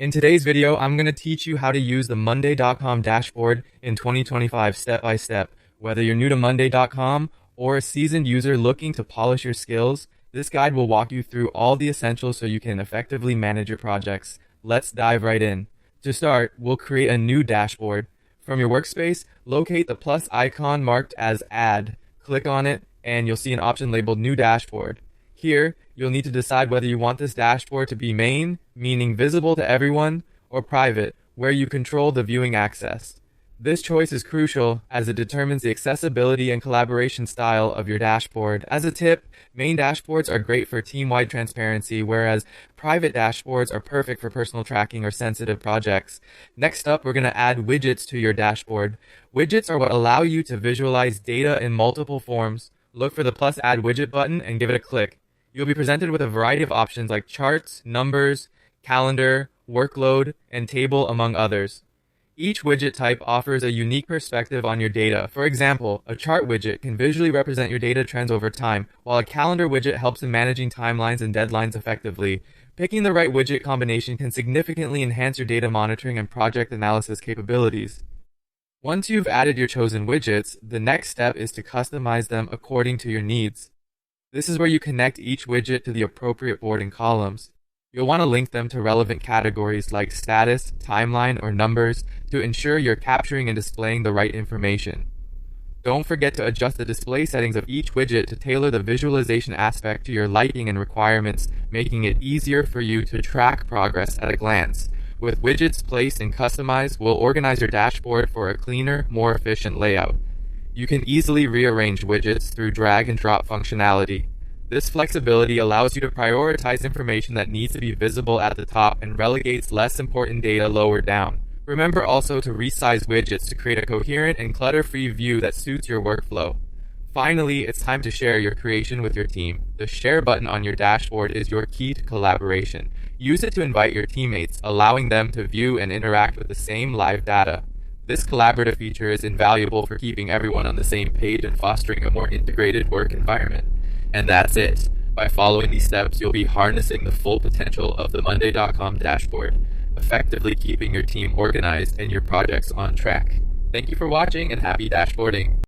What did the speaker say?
In today's video, I'm going to teach you how to use the Monday.com dashboard in 2025 step by step. Whether you're new to Monday.com or a seasoned user looking to polish your skills, this guide will walk you through all the essentials so you can effectively manage your projects. Let's dive right in. To start, we'll create a new dashboard. From your workspace, locate the plus icon marked as Add. Click on it, and you'll see an option labeled New Dashboard. Here, you'll need to decide whether you want this dashboard to be main, meaning visible to everyone, or private, where you control the viewing access. This choice is crucial as it determines the accessibility and collaboration style of your dashboard. As a tip, main dashboards are great for team-wide transparency, whereas private dashboards are perfect for personal tracking or sensitive projects. Next up, we're going to add widgets to your dashboard. Widgets are what allow you to visualize data in multiple forms. Look for the plus add widget button and give it a click. You'll be presented with a variety of options like charts, numbers, calendar, workload, and table, among others. Each widget type offers a unique perspective on your data. For example, a chart widget can visually represent your data trends over time, while a calendar widget helps in managing timelines and deadlines effectively. Picking the right widget combination can significantly enhance your data monitoring and project analysis capabilities. Once you've added your chosen widgets, the next step is to customize them according to your needs. This is where you connect each widget to the appropriate board and columns. You'll want to link them to relevant categories like status, timeline, or numbers to ensure you're capturing and displaying the right information. Don't forget to adjust the display settings of each widget to tailor the visualization aspect to your liking and requirements, making it easier for you to track progress at a glance. With widgets placed and customized, we'll organize your dashboard for a cleaner, more efficient layout. You can easily rearrange widgets through drag and drop functionality. This flexibility allows you to prioritize information that needs to be visible at the top and relegates less important data lower down. Remember also to resize widgets to create a coherent and clutter-free view that suits your workflow. Finally, it's time to share your creation with your team. The share button on your dashboard is your key to collaboration. Use it to invite your teammates, allowing them to view and interact with the same live data. This collaborative feature is invaluable for keeping everyone on the same page and fostering a more integrated work environment. And that's it. By following these steps, you'll be harnessing the full potential of the Monday.com dashboard, effectively keeping your team organized and your projects on track. Thank you for watching and happy dashboarding.